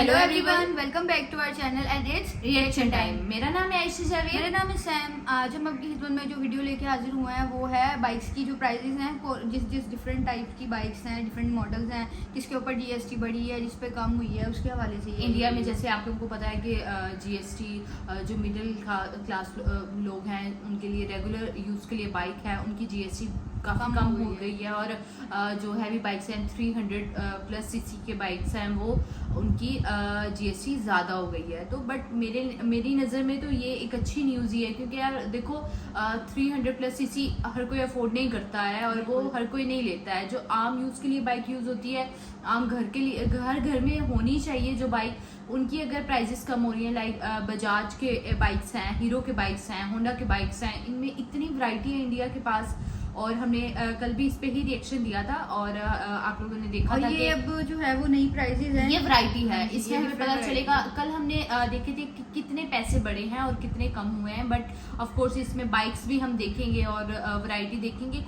Hello everyone, welcome back to our channel and it's reaction time. मेरा नाम है आयशा जावेद। मेरा नाम है सैम। आज हम आपकी खिदमत में जो वीडियो लेके हाजिर हुए हैं वो है बाइक्स की जो प्राइसेस हैं, जिस डिफरेंट टाइप की बाइक्स हैं, डिफरेंट मॉडल्स हैं, किसके ऊपर जीएसटी बढ़ी है, जिस पे कम हुई है, उसके हवाले से। इंडिया में जैसे आप लोगों को पता है कि जीएसटी जो मिडिल क्लास लोग हैं उनके लिए रेगुलर यूज़ के लिए बाइक है, उनकी जीएसटी काफ़ी कम हो गई है। और जो हैवी बाइक्स हैं 300+ सीसी के बाइक्स हैं वो उनकी जीएसटी ज़्यादा हो गई है। तो बट मेरी नज़र में तो ये एक अच्छी न्यूज़ ही है, क्योंकि यार देखो 300+ सीसी हर कोई अफोर्ड नहीं करता है और वो हर कोई नहीं लेता है। जो आम यूज़ के लिए बाइक यूज़ होती है, आम घर के लिए घर में होनी चाहिए जो बाइक, उनकी अगर प्राइसेस कम हो रही हैं, लाइक बजाज के बाइक्स हैं, हीरो के बाइक्स हैं, होंडा के बाइक्स हैं, इनमें इतनी वैरायटी है इंडिया के पास। और हमने कल भी इस पे ही रिएक्शन दिया था और आप लोगों ने देखा था ये अब जो है वो नई प्राइसेस है, ये वैरायटी है, इसमें हमें पता चलेगा। कल हमने देखे थे कि कितने पैसे बढ़े हैं और कितने कम हुए हैं, बट ऑफ कोर्स इसमें बाइक्स भी हम देखेंगे और वैरायटी देखेंगे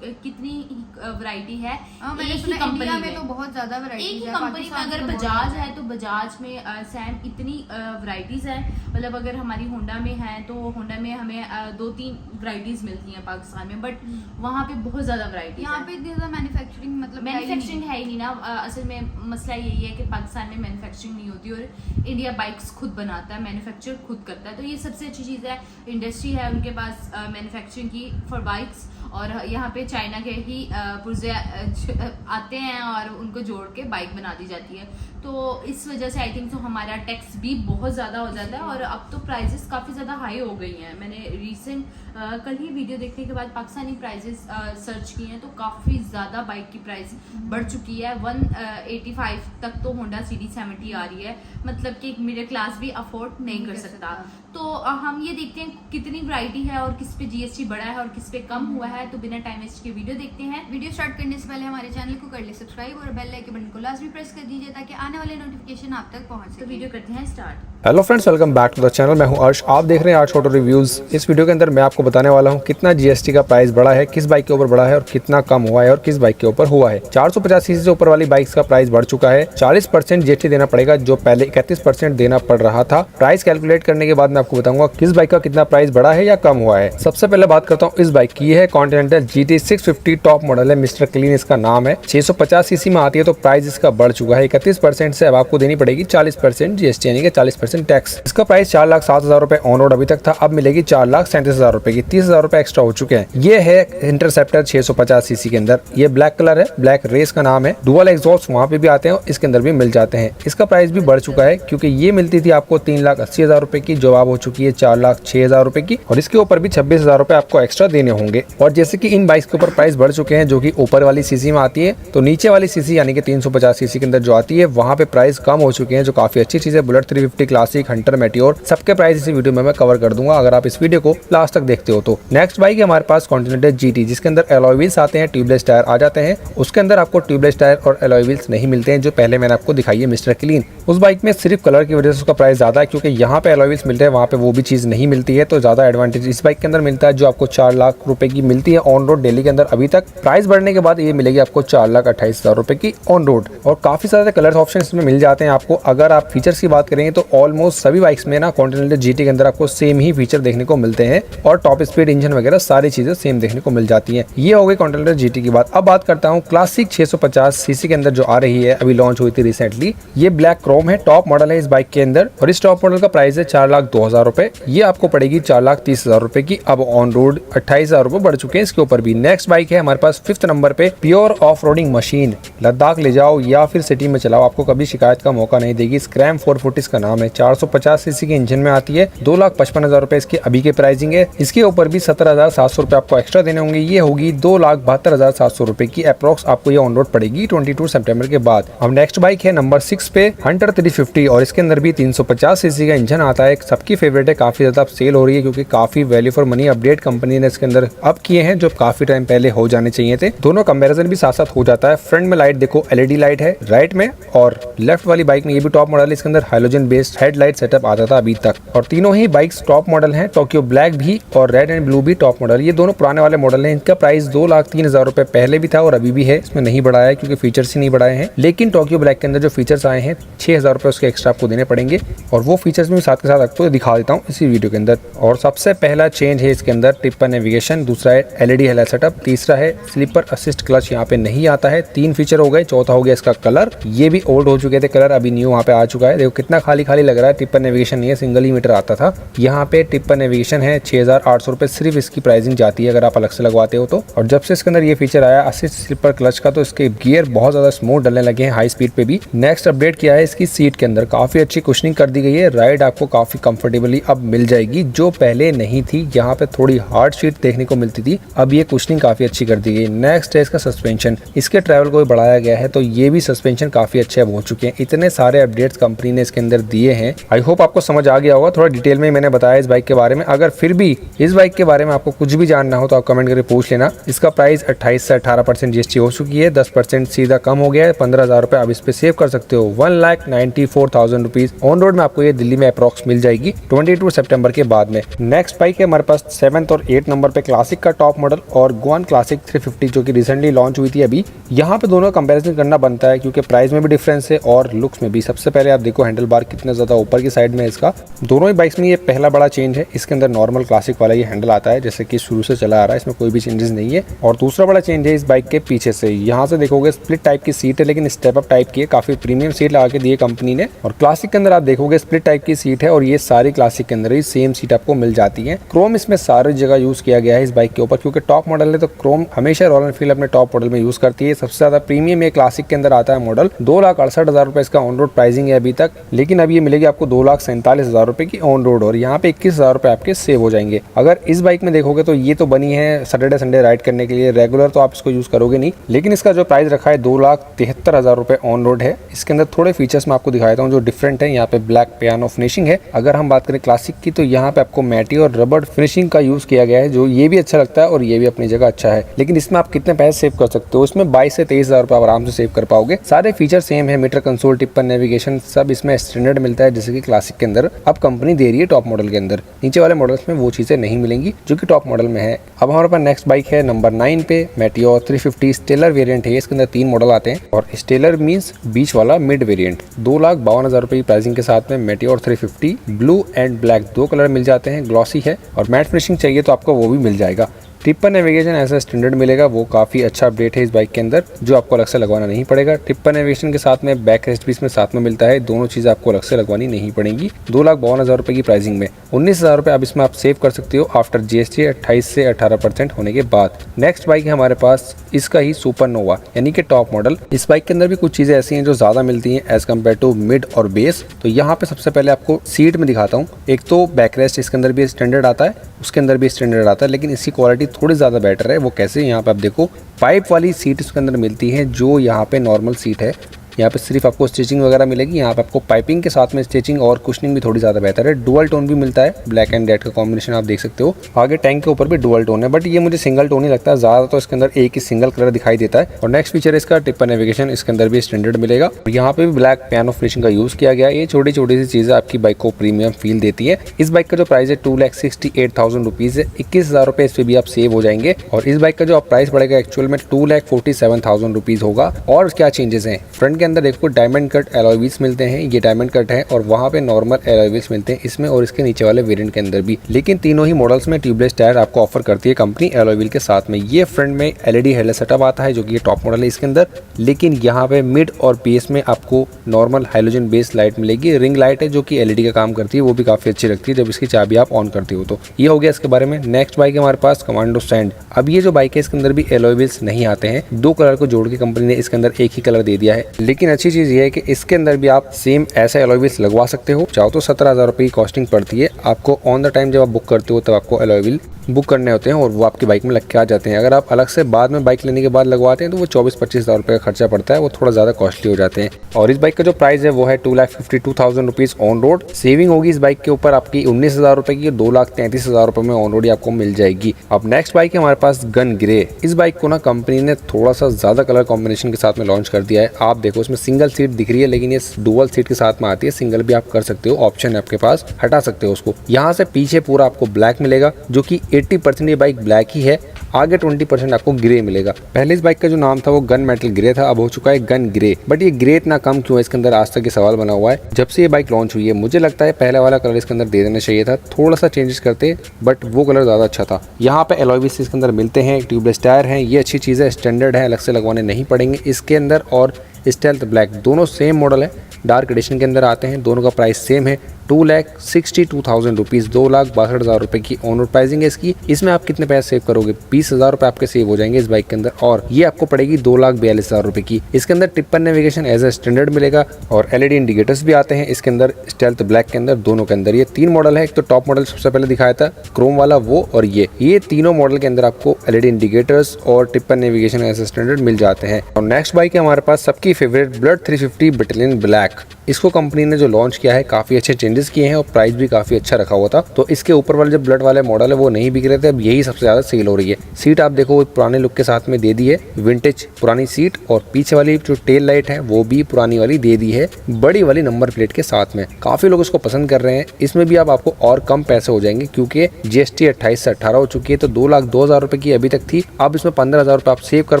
कितनी वैरायटी है। एक ही कंपनी में तो बहुत ज्यादा वैरायटी एक ही कंपनी में अगर बजाज है तो बजाज में सैम इतनी वैरायटीज है, मतलब अगर हमारी होंडा में है तो होंडा में हमें 2-3 वैरायटीज मिलती हैं पाकिस्तान में, बट वहाँ पे बहुत ज्यादा वैरायटी यहाँ पे इतनी ज्यादा मैन्युफैक्चरिंग मैन्युफैक्चरिंग है ही नहीं ना। असल में मसला यही है कि पाकिस्तान में मैन्युफैक्चरिंग नहीं होती और इंडिया बाइक्स खुद बनाता है, मैन्युफैक्चर खुद करता है। तो ये सबसे अच्छी चीज़ है, इंडस्ट्री है उनके पास मैन्युफैक्चरिंग की फॉर बाइक्स। और यहाँ पे चाइना के ही पुर्जे आते हैं और उनको जोड़ के बाइक बना दी जाती है। तो इस वजह से आई थिंक तो हमारा टैक्स भी बहुत ज़्यादा हो जाता है और अब तो प्राइजेस काफ़ी ज़्यादा हाई हो गई हैं। मैंने रिसेंट कल ही वीडियो देखने के बाद पाकिस्तानी प्राइजेस सर्च किए हैं तो काफ़ी ज़्यादा बाइक की प्राइस बढ़ चुकी है। 185 तक तो होंडा CD70 आ रही है, मतलब कि एक मिडिल क्लास भी अफोर्ड नहीं कर सकता। तो हम ये देखते हैं कितनी वैरायटी है और किस पे जीएसटी बढ़ा है और किस पे कम हुआ है। तो बिना टाइम वेस्ट के वीडियो देखते हैं। वीडियो स्टार्ट करने से पहले हमारे चैनल को कर ले सब्सक्राइब और बेल आइकन बटन को लाजमी प्रेस कर दीजिए ताकि आने वाले नोटिफिकेशन आप तक पहुंच सके। तो वीडियो करते हैं start. Hello friends, welcome back to the channel. मैं हूं अर्श, आप देख रहे हैं आर्ट्स ऑटो रिव्यूज। इस वीडियो के अंदर मैं आपको बताने वाला हूं कितना जीएसटी का प्राइस बढ़ा है, किस बाइक के ऊपर बढ़ा है और कितना कम हुआ है और किस बाइक के ऊपर हुआ है। 450 सीसी से ऊपर वाली बाइक्स का प्राइस बढ़ चुका है। 40% जीएसटी देना पड़ेगा, जो पहले 31% देना पड़ रहा था। प्राइस कैलकुलेट करने के बाद मैं आपको बताऊंगा किस बाइक का कितना प्राइस बढ़ा है या कम हुआ है। सबसे पहले बात करता हूँ इस बाइक की। ये है कॉन्टिनेंटल GT 650 टॉप मॉडल है, मिस्टर क्लीन इसका नाम है। 650 सीसी में आती है तो प्राइस इसका बढ़ चुका है 31% से। अब आपको देनी पड़ेगी 40% जीएसटी, यानी कि 40% टैक्स। इसका प्राइस 4,07,000 रुपए ऑन रोड अभी तक था, अब मिलेगी 4,37,000 रुपए की। 30,000 रुपए एक्स्ट्रा हो चुके हैं। ये है इंटरसेप्टर 650 सीसी के अंदर। ये ब्लैक कलर है, ब्लैक रेस का नाम है। डुअल एग्जॉस्ट वहाँ पे भी आते हैं, इसके अंदर भी मिल जाते हैं। इसका प्राइस भी बढ़ चुका है क्योंकि ये मिलती थी आपको 3,80,000 रुपए की, जो अब हो चुकी है 4,06,000 रुपए की। और इसके ऊपर भी 26,000 रुपए आपको एक्स्ट्रा देने होंगे। और जैसे कि इन बाइक्स के ऊपर प्राइस बढ़ चुके हैं जो कि ऊपर वाली सीसी में आती है, तो नीचे वाली सीसी यानी कि 350 सीसी के अंदर जो आती है वहाँ पे प्राइस कम हो चुके हैं, जो काफी अच्छी चीज है। बुलेट 350 क्लासिक, हंटर, मेटियोर, सबके प्राइस इसी वीडियो में मैं कवर कर दूंगा अगर आप इस वीडियो को लास्ट तक देखते हो तो। नेक्स्ट बाइक है हमारे पास कॉन्टिनेंटल GT, जिसके अंदर एलॉय व्हील्स आते हैं, ट्यूबलेस टायर आ जाते हैं। उसके अंदर आपको ट्यूबलेस टायर और एलॉय व्हील्स नहीं मिलते हैं, जो पहले मैंने आपको दिखाई है मिस्टर क्लीन। उस बाइक में सिर्फ कलर की वजह से उसका प्राइस ज्यादा है, क्योंकि यहाँ पे एलॉय व्हील्स मिलते हैं, वहाँ पे वो भी चीज नहीं मिलती है। तो ज्यादा एडवांटेज इस बाइक के अंदर मिलता है, जो आपको 4 लाख रुपए की मिलती है ऑन रोड डेली के अंदर। अभी तक प्राइस बढ़ने के बाद ये मिलेगी आपको 4,28,000 रुपए की ऑन रोड। और काफी सारे कलर ऑप्शन इसमें मिल जाते हैं आपको। अगर आप फीचर्स की बात करेंगे तो ऑलमोस्ट सभी बाइक्स में ना कॉन्टिनेंटल GT के अंदर आपको सेम ही फीचर देखने को मिलते हैं और टॉप स्पीड, इंजन वगैरह सारी चीजें सेम देखने को मिल जाती हैं। ये हो गई कॉन्टिनेंटल GT की बात। अब बात करता हूँ क्लासिक 650 सीसी के अंदर जो आ रही है, अभी लॉन्च हुई थी रिसेंटली। ये ब्लैक क्रोम है, टॉप मॉडल है इस बाइक के अंदर और इस टॉप मॉडल का प्राइस है 4,02,000 रुपए। ये आपको पड़ेगी 4,30,000 रुपए की। अब ऑन रोड 28,000 रुपए बढ़ चुके हैं इसके ऊपर भी। नेक्स्ट बाइक है हमारे पास 5th नंबर पे, pure off roading machine. Ladakh ले जाओ या फिर सिटी में चलाओ, आपको कभी शिकायत का मौका नहीं देगी। स्क्रैम 440 इसका नाम है। 450 सीसी के इंजन में आती है। 2,55,000 रुपए इसकी अभी के प्राइसिंग है। इसके ऊपर भी 17,700 रुपए आपको एक्स्ट्रा देने होंगे। ये होगी 2,72,700 रुपए की अप्रोक्स आपको ये ऑन रोड पड़ेगी 22 सितंबर के बाद। अब नेक्स्ट बाइक है नंबर 6 पे, हंटर 350 और इसके अंदर भी 350 सीसी का इंजन आता है। सबकी फेवरेट है, काफी ज्यादा सेल हो रही है क्योंकि काफी value for money update company ने इसके अंदर अब किए हैं, जो काफी टाइम पहले हो जाने चाहिए थे। दोनों कंपैरिजन भी साथ साथ हो जाता है। फ्रंट में लाइट देखो LED लाइट है राइट में, और लेफ्ट वाली बाइक में ये भी टॉप मॉडल है, इसके अंदर हाइलोजन बेस्ड हेडलाइट सेटअप आता था अभी तक। और तीनों ही बाइक्स टॉप मॉडल हैं, टोक्यो ब्लैक भी और रेड एंड ब्लू भी टॉप मॉडल। ये दोनों पुराने वाले मॉडल हैं। इनका प्राइस 2,03,000 रुपए पहले भी था और अभी भी है, इसमें नहीं बढ़ाया है क्योंकि फीचर्स ही नहीं बढ़ाए हैं। लेकिन टोक्यो ब्लैक के अंदर जो फीचर्स आए हैं 6,000 रुपए उसके एक्स्ट्रा आपको देने पड़ेंगे और वो फीचर्स भी साथ के साथ आपको दिखा देता हूँ इसी वीडियो के अंदर। और सबसे पहला चेंज है इसके अंदर टिप्पर नेविगेशन, दूसरा है LED हेडलाइट सेटअप, तीसरा है स्लीपर असिस्ट क्लच यहाँ पे नहीं आता है। 3 फीचर हो गए। चौथा हो गया इसका कलर, ये भी ओल्ड हो चुके थे कलर, अभी न्यू वहाँ पे आ चुका है। देखो कितना खाली खाली लग रहा है। टिप्पर नेविगेशन नहीं है, सिंगल ही मीटर आता था। यहाँ पे टिप्पर नेविगेशन है 6,800 रुपए सिर्फ इसकी प्राइसिंग जाती है अगर आप अलग से लगवाते हो तो। और जब से इसके अंदर ये फीचर आया असिस्ट स्लीपर क्लच का, तो इसके गियर बहुत ज्यादा स्मूथ डलने लगे हैं हाई स्पीड पे भी। नेक्स्ट अपडेट किया है इसकी सीट के अंदर, काफी अच्छी कुशनिंग कर दी गई है। राइड आपको काफी कंफर्टेबली अब मिल जाएगी जो पहले नहीं थी। यहाँ पे थोड़ी हार्ड सीट देखने को मिलती थी, अब ये कुशनिंग काफी अच्छी कर दी गई। नेक्स्ट है इसका सस्पेंशन, इसके ट्रैवल को भी बढ़ाया गया है तो ये भी सस्पेंशन काफी अच्छे हो चुके हैं। इतने सारे अपडेट्स कंपनी ने इसके अंदर दिए हैं। आई होप आपको समझ आ गया होगा। थोड़ा डिटेल में मैंने बताया इस बाइक के बारे में। अगर फिर भी इस बाइक के बारे में आपको कुछ भी जानना हो तो आप कमेंट करके पूछ लेना। इसका प्राइस 28 से 18% GST हो चुकी है, 10% सीधा कम हो गया है। 15,000 रुपए आप इस पे सेव कर सकते हो। 1,94,000 रुपीज ऑन रोड में आपको ये दिल्ली में अप्रॉक्स मिल जाएगी 22 सितंबर के बाद में। नेक्स्ट बाइक है हमारे पास 7th और 8th नंबर पे क्लासिक का टॉप मॉडल और गुआन क्लासिक 350 जो कि रिसेंटली लॉन्च हुई थी अभी। यहाँ पे दोनों कंपैरिजन करना बनता है क्योंकि प्राइस में भी डिफरेंस है और लुक्स में भी। सबसे पहले आप देखो हैंडल बार कितना ज्यादा ऊपर की साइड में है इसका। दोनों ही बाइक्स में ये पहला बड़ा चेंज है। इसके अंदर नॉर्मल क्लासिक वाला ये हैंडल आता है जैसे कि शुरू से चला आ रहा है, इसमें कोई भी चेंजेस नहीं है। और दूसरा बड़ा चेंज है इस बाइक के पीछे से, यहाँ से देखोगे स्प्लिट टाइप की सीट है लेकिन स्टेप अप टाइप की है, काफी प्रीमियम सीट लगा के दी है कंपनी ने। और क्लासिक के अंदर आप देखोगे स्प्लिट टाइप की सीट है और ये सारी क्लासिक के अंदर ही सेम सीट आपको मिल जाती है। क्रोम इसमें सारी जगह यूज किया गया है इस बाइक के ऊपर क्योंकि टॉप मॉडल है तो क्रोम हमेशा रॉयल एनफील्ड अपने टॉप मॉडल में यूज करती है। सबसे ज्यादा प्रीमियम ये क्लासिक के अंदर आता है मॉडल। 2,68,000 रुपए इसका ऑन रोड प्राइसिंग है अभी तक, लेकिन अब ये मिलेगी आपको 2,47,000 रुपए की ऑन रोड और यहाँ पे 21,000 रुपए आपके सेव हो जाएंगे। अगर इस बाइक में देखोगे तो ये तो बनी है सैटरडे संडे राइड करने के लिए, रेगुलर तो आप इसको यूज करोगे नहीं। लेकिन इसका जो प्राइस रखा है 2,73,000 रुपए ऑन रोड है। इसके अंदर थोड़े फीचर्स मैं आपको दिखा देता हूँ जो डिफरेंट है। यहाँ पे ब्लैक पियानो फिनिशिंग है। अगर हम बात करें क्लासिक की तो यहाँ पे आपको मैटी और रबर फिनिशिंग का यूज किया गया है जो ये भी अच्छा लगता है और ये भी अपनी जगह अच्छा है। लेकिन इसमें आप कितने पैसे सेव कर सकते हो, इसमें 22 से 23,000 रुपए आराम से सेव कर पाओगे। सारे फीचर सेम है, मीटर कंसोल, टिप्पर नेविगेशन सब इसमें स्टैंडर्ड मिलता है जैसे कि क्लासिक के अंदर अब कंपनी दे रही है टॉप मॉडल के अंदर। नीचे वाले मॉडल्स में वो चीजें नहीं मिलेंगी जो कि टॉप मॉडल में है। अब हमारे पास नेक्स्ट बाइक है नंबर 9 पे मेटियोर 350 स्टेलर वेरिएंट है। इसके अंदर 3 मॉडल आते हैं और स्टेलर मींस बीच वाला मिड वेरिएंट। 2,52,000 रुपए की प्राइसिंग के साथ में Meteor 350 blue and black 2 colour मिल जाते हैं। ग्लॉसी है और मैट फिनिशिंग चाहिए तो आपको वो भी मिल जाएगा। टिप्पर नेविगेशन ऐसा स्टैंडर्ड मिलेगा, वो काफी अच्छा अपडेट है इस बाइक के अंदर जो आपको अलग से लगवाना नहीं पड़ेगा। टिप्पर नेविगेशन के साथ में बैक रेस्ट भी इसमें साथ में मिलता है, दोनों चीजें आपको अलग से लगवानी नहीं पड़ेंगी। 2,52,000 रुपए की प्राइसिंग में 19,000 रुपए आप इसमें आप सेव कर सकते हो आफ्टर GST 28 से 18% होने के बाद। नेक्स्ट बाइक है हमारे पास इसका ही सुपरनोवा यानी कि टॉप मॉडल। इस बाइक के अंदर भी कुछ चीजें ऐसी हैं जो ज्यादा मिलती हैं एज कम्पेयर टू मिड और बेस। तो यहाँ पे सबसे पहले आपको सीट में दिखाता हूँ। एक तो बैक रेस्ट इसके अंदर भी स्टैंडर्ड आता है, उसके अंदर भी स्टैंडर्ड आता है, लेकिन इसकी क्वालिटी थोड़ी ज़्यादा बेटर है। वो कैसे, यहाँ पे आप देखो पाइप वाली सीट इसके अंदर मिलती है जो यहाँ पे नॉर्मल सीट है। यहाँ पे सिर्फ आपको स्टिचिंग वगैरह मिलेगी, यहाँ पे आपको पाइपिंग के साथ में स्टिचिंग और कुशनिंग भी थोड़ी ज़्यादा बेहतर है। डुअल टोन भी मिलता है, ब्लैक एंड रेड का कॉम्बिनेशन आप देख सकते हो। आगे टैंक के ऊपर भी डुअल टोन है बट ये मुझे सिंगल टोन ही लगता है, ज़्यादा तो इसके अंदर एक ही सिंगल कलर दिखाई देता है। और नेक्स्ट फीचर इसका टिप्पर नेविगेशन, इसके अंदर भी स्टैंडर्ड मिलेगा। यहाँ पे भी ब्लैक पियानो फिनिशिंग का यूज़ किया गया है। ये छोटी छोटी सी चीज़ें आपकी बाइक को प्रीमियम फील देती है। इस बाइक का जो प्राइस है 2,68,000 रुपीज़ है। 21,000 रुपये इस पर भी आप सेव हो जाएंगे। और इस बाइक का जो प्राइस पड़ेगा एक्चुअल में 2,47,000 रुपीज़ होगा। और क्या चेंजेस हैं, फ्रंट के अंदर देखो डायमंड कट एलॉय व्हील्स मिलते हैं, ये डायमंड कट है और वहाँ पे नॉर्मल एलॉय व्हील्स मिलते हैं इसमें और इसके नीचे वाले वेरिएंट के अंदर भी। लेकिन तीनों ही मॉडल्स में ट्यूबलेस टायर आपको ऑफर करती है कंपनी एलॉय व्हील के साथ में। ये फ्रंट में LED हेडलाइट सेटअप आता है जो कि ये टॉप मॉडल है इसके अंदर। लेकिन यहाँ पे मिड और बेस में आपको नॉर्मल हाइलोजन बेस लाइट मिलेगी। रिंग लाइट है जो कि LED का काम करती है, वो भी काफी अच्छी लगती है जब इसकी चाबी आप ऑन करते हो। तो ये हो गया इसके बारे में। नेक्स्ट बाइक है हमारे पास कमांडो सैंड। अब ये जो बाइक है इसके अंदर भी एलॉय व्हील्स नहीं आते हैं, 2 कलर को जोड़ के कंपनी ने इसके अंदर एक ही कलर दे दिया है। लेकिन अच्छी चीज ये है कि इसके अंदर भी आप सेम ऐसे एलॉय व्हील्स लगवा सकते हो। चाहो तो 17,000 रुपए की कॉस्टिंग पड़ती है आपको। ऑन द टाइम जब आप बुक करते हो तब आपको एलॉय व्हील बुक करने होते हैं और वो आपकी बाइक में लग के आ जाते हैं। अगर आप अलग से बाद में बाइक लेने के बाद लगवाते हैं तो वो 24-25 हज़ार रुपये का खर्चा पड़ता है, वो थोड़ा ज़्यादा कॉस्टली हो जाते हैं। और इस बाइक का जो प्राइस है वो है 2,52,000 रुपीज़ ऑन रोड। सेविंग होगी इस बाइक के ऊपर आपकी 19,000 रुपये की, 2,33,000 रुपये में ऑन रोड आपको मिल जाएगी। अब नेक्स्ट बाइक है हमारे पास गन ग्रे। इस बाइक को ना कंपनी ने थोड़ा सा ज़्यादा कलर कॉम्बिनेशन के साथ में लॉन्च कर दिया है। आप देखो इसमें सिंगल सीट दिख रही है, लेकिन ये डुअल सीट के साथ में आती है। सिंगल भी आप कर सकते हो, ऑप्शन है आपके पास, हटा सकते हो उसको। यहाँ से पीछे पूरा आपको ब्लैक मिलेगा, जो कि 80% ये बाइक ब्लैक ही है, आगे 20% आपको ग्रे मिलेगा। पहले इस बाइक का जो नाम था वो गन मेटल ग्रे था, अब हो चुका है गन ग्रे। बट ये ग्रे इतना कम क्यों है, इसके अंदर आज तक ये सवाल बना हुआ है। जब से ये बाइक लॉन्च हुई है मुझे लगता है पहले वाला कलर इसके अंदर दे देना चाहिए था, थोड़ा सा चेंजेस करते, बट वो कलर ज़्यादा अच्छा था। यहाँ पे एलॉय व्हील्स इसके अंदर मिलते हैं, ट्यूबलेस टायर हैं, ये अच्छी चीज़ है, स्टैंडर्ड है, अलग से लगवाने नहीं पड़ेंगे इसके अंदर। और स्टेल्थ ब्लैक दोनों सेम मॉडल है, डार्क एडिशन के अंदर आते हैं, दोनों का प्राइस सेम है 2,62,000 रुपीज़, 2,62,000 रुपये की ऑन रोड प्राइसिंग है इसकी। इसमें आप कितने पैसे सेव करोगे, 20,000 रुपये आपके सेव हो जाएंगे इस बाइक के अंदर, और ये आपको पड़ेगी 2,42,000 रुपये की। इसके अंदर Tripper navigation as a standard मिलेगा और LED इंडिकेटर्स भी आते हैं इसके अंदर, स्टेल्थ ब्लैक के अंदर, दोनों के अंदर। ये 3 मॉडल है, एक तो टॉप मॉडल सबसे पहले दिखाया था क्रोम वाला वो, और ये तीनों मॉडल के अंदर आपको LED इंडिकेटर्स और tripper navigation as a standard मिल जाते हैं। और नेक्स्ट बाइक है हमारे पास सबकी फेवरेट ब्लड 350 बटालियन ब्लैक। इसको कंपनी ने जो लॉन्च किया है काफ़ी अच्छे चेंजेस किए हैं और प्राइस भी काफ़ी अच्छा रखा हुआ था। तो इसके ऊपर वाले जो ब्लड वाले मॉडल है वो नहीं बिक रहे थे, अब यही सबसे ज़्यादा सेल हो रही है। सीट आप देखो पुराने लुक के साथ में दे दी है, विंटेज पुरानी सीट, और पीछे वाली जो टेल लाइट है वो भी पुरानी वाली दे दी है, बड़ी वाली नंबर प्लेट के साथ में। काफ़ी लोग इसको पसंद कर रहे हैं। इसमें भी आपको और कम पैसे हो जाएंगे क्योंकि GST 28 से 18 हो चुकी है, तो 2,02,000 रुपये की अभी तक थी, अब इसमें 15,000 रुपये आप सेव कर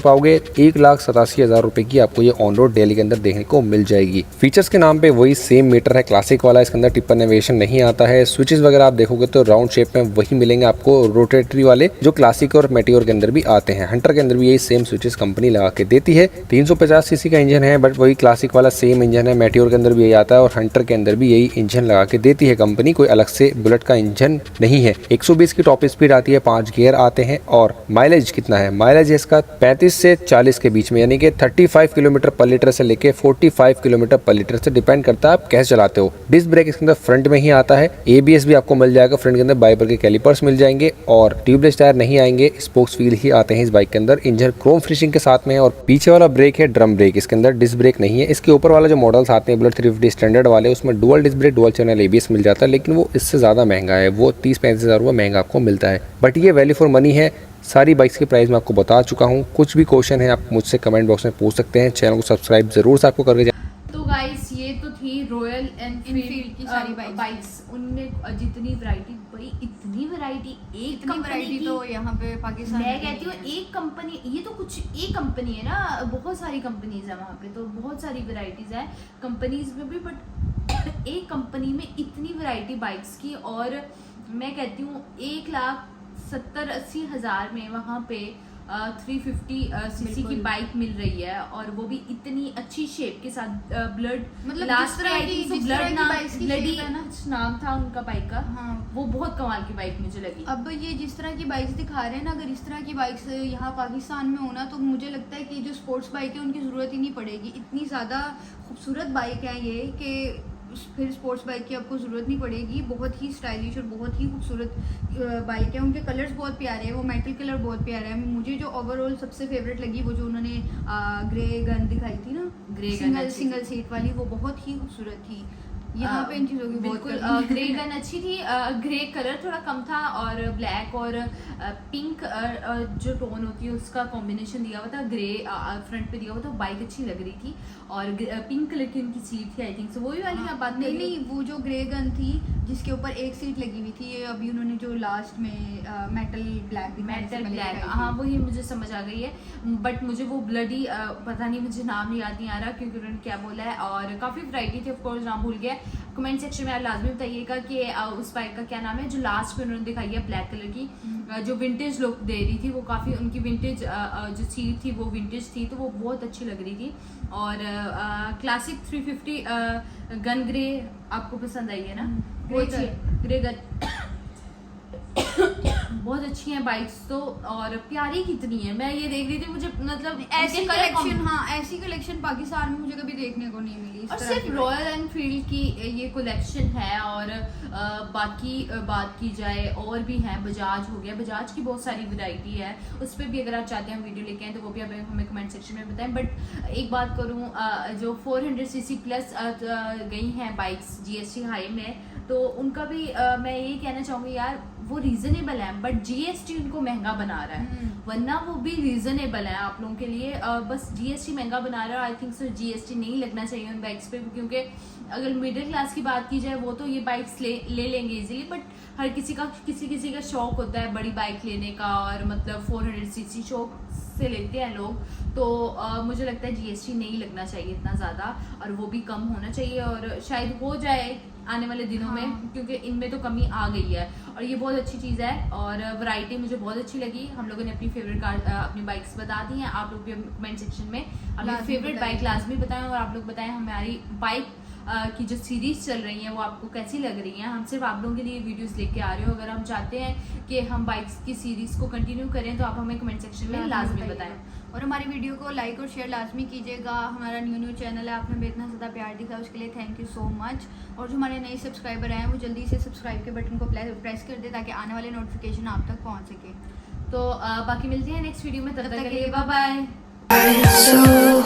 पाओगे। 1,87,000 रुपये की आपको ये ऑन रोड डेली के अंदर देखने को मिल जाएगी। फीचर्स के नाम पे वही सेम मीटर है क्लासिक वाला, इसके अंदर टिप्पर नेविगेशन नहीं आता है। स्विचेस वगैरह आप देखोगे तो राउंड शेप में वही मिलेंगे आपको, रोटेटरी वाले जो क्लासिक और मेटियोर के अंदर भी आते हैं। हंटर के अंदर भी यही सेम स्विचेस कंपनी लगा के देती है। 350 सीसी का इंजन है, बट वही क्लासिक वाला सेम इंजन है, मेटियोर के अंदर भी यही आता है और हंटर के अंदर भी यही इंजन लगा के देती है कंपनी, कोई अलग से बुलेट का इंजन नहीं है। 120 की टॉप स्पीड आती है, 5 गियर आते हैं। और माइलेज कितना है, माइलेज इसका 35 से 40 के बीच में, यानी कि 35 किलोमीटर पर लीटर से लेके 45 किलोमीटर पर लीटर से डिपेंड करता है आप कैसे चलाते हो। डिस्क ब्रेक इसके अंदर फ्रंट में ही आता है, ABS भी आपको मिल जाएगा, फ्रंट के अंदर बाइपर के कैलिपर्स मिल जाएंगे और ट्यूबलेस टायर नहीं आएंगे, स्पोक्स व्हील ही आते हैं इस बाइक के अंदर। इंजन क्रोम फिनिशिंग के साथ में है और पीछे वाला ब्रेक है ड्रम ब्रेक, इसके अंदर डिस्क ब्रेक नहीं है। इसके ऊपर वाला जो मॉडल्स आते हैं बुलेट 350 स्टैंडर्ड वाले, उसमें dual disc brake, dual channel ABS मिल जाता है, लेकिन वो इससे ज़्यादा महंगा है, वो 30-35 हज़ार रुपये महंगा आपको मिलता है। बट ये वैल्यू फॉर मनी है। सारी बाइक्स की प्राइस मैं आपको बता चुका हूँ। कुछ भी क्वेश्चन है आप मुझसे कमेंट बॉक्स में पूछ सकते हैं। चैनल को सब्सक्राइब जरूर से आपको करके। तो गाइस ये तो थी रॉयल एनफील्ड की सारी बाइक्स, उनमें जितनी वैरायटी, भाई इतनी वैरायटी, इतनी वैरायटी तो यहाँ पे पाकिस्तान मैं कहती हूँ एक कंपनी, ये तो कुछ एक कंपनी है ना, बहुत सारी कंपनीज है वहाँ पे, तो बहुत सारी वैरायटीज है कंपनीज में भी, बट एक कंपनी में इतनी वैरायटी बाइक्स की। और मैं कहती हूँ 1,70,80 हज़ार में वहाँ पे 350 सीसी की बाइक मिल रही है, और वो भी इतनी अच्छी शेप के साथ। ब्लड मतलब लास्ट जिस तरह की बाइक्स की shape है ना, नाम था उनका बाइक का, हाँ वो बहुत कमाल की बाइक मुझे लगी। अब ये जिस तरह की बाइक्स दिखा रहे हैं ना, अगर इस तरह की बाइक्स यहाँ पाकिस्तान में होना, तो मुझे लगता है कि जो स्पोर्ट्स बाइक है उनकी ज़रूरत ही नहीं पड़ेगी। इतनी ज़्यादा खूबसूरत बाइक है ये कि फिर स्पोर्ट्स बाइक की आपको ज़रूरत नहीं पड़ेगी। बहुत ही स्टाइलिश और बहुत ही खूबसूरत बाइक है। उनके कलर्स बहुत प्यारे हैं, वो मेटल कलर बहुत प्यारा है। मुझे जो ओवरऑल सबसे फेवरेट लगी वो जो उन्होंने ग्रे गन दिखाई थी ना, ग्रे सिंगल सीट वाली, वो बहुत ही खूबसूरत थी। यहाँ पे इन चीज़ों की बिल्कुल ग्रे गन अच्छी थी। ग्रे कलर थोड़ा कम था और ब्लैक और पिंक जो टोन होती है उसका कॉम्बिनेशन दिया हुआ था, ग्रे फ्रंट पे दिया हुआ था, बाइक अच्छी लग रही थी। और पिंक कलर की उनकी सीट थी, आई थिंक सो वही वाली आप बात नहीं, वो जो ग्रे गन थी जिसके ऊपर एक सीट लगी हुई थी, ये अभी उन्होंने जो लास्ट में मेटल ब्लैक, हाँ वही मुझे समझ आ गई है। बट मुझे वो ब्लडी पता नहीं, मुझे नाम याद नहीं आ रहा क्योंकि उन्होंने क्या बोला है। और काफ़ी वैरायटी थी, ऑफकोर्स नाम भूल गया। कमेंट सेक्शन में आप लाजमी बताइएगा कि उस बाइक का क्या नाम है जो लास्ट में उन्होंने दिखाई है ब्लैक कलर की, जो विंटेज लुक दे रही थी, वो काफ़ी उनकी विंटेज जो सीट थी वो विंटेज थी, तो वो बहुत अच्छी लग रही थी। और क्लासिक 350 गन ग्रे आपको पसंद आई है ना, वो अच्छी ग्रे गन बहुत अच्छी हैं बाइक्स तो, और प्यारी कितनी है। मैं ये देख रही थी, मुझे मतलब ऐसी उनके colour कलेक्शन, हाँ ऐसी कलेक्शन पाकिस्तान में मुझे कभी देखने को नहीं मिली इस और तरह सिर्फ की रॉयल एनफील्ड की ये कलेक्शन है। और बाकी बात की जाए और भी हैं, बजाज हो गया, बजाज की बहुत सारी वैरायटी है, उस पर भी अगर आप चाहते हैं वीडियो लेके आए तो वो भी आप हमें कमेंट सेक्शन में बताएं। बट एक बात करूं, जो 400 सीसी प्लस गई हैं बाइक्स जीएसटी हाई में, तो उनका भी मैं यही कहना चाहूँगी यार, वो रीजनेबल है, बट जीएसटी उनको महंगा बना रहा है, वरना वो भी रीजनेबल है आप लोगों के लिए। बस जीएसटी महंगा बना रहा है। आई थिंक सो जीएसटी नहीं लगना चाहिए उन बाइक्स पे, क्योंकि अगर मिडिल क्लास की बात की जाए वो तो ये बाइक्स ले लेंगे इजीली, बट हर किसी का शौक होता है बड़ी बाइक लेने का, और मतलब 400 सीसी शौक से लेते हैं लोग, तो मुझे लगता है जीएसटी नहीं लगना चाहिए इतना ज़्यादा, और वो भी कम होना चाहिए, और शायद हो जाए आने वाले दिनों में, क्योंकि इनमें तो कमी आ गई है। और ये बहुत अच्छी चीज़ है, और वैरायटी मुझे बहुत अच्छी लगी। हम लोगों ने अपनी फेवरेट अपनी बाइक्स बता दी हैं, आप लोग भी कमेंट सेक्शन में अपनी फेवरेट बाइक लाजमी बताएं, और आप लोग बताएं हमारी बाइक की जो सीरीज चल रही है वो आपको कैसी लग रही है। हम सिर्फ आप लोगों के लिए वीडियोस लेके आ रहे हो, अगर हम चाहते हैं कि हम बाइक्स की सीरीज को कंटिन्यू करें तो आप हमें कमेंट सेक्शन में लाजमी बताएं, और हमारी वीडियो को लाइक और शेयर लाजमी कीजिएगा। हमारा न्यू चैनल है, आपने हमें इतना ज़्यादा प्यार दिखा, उसके लिए थैंक यू सो मच। और जो हमारे नए सब्सक्राइबर हैं वो जल्दी से सब्सक्राइब के बटन को प्रेस कर दे, ताकि आने वाले नोटिफिकेशन आप तक पहुँच सके। तो बाकी मिलते हैं नेक्स्ट वीडियो में, तब तक के लिए बाय बाय। So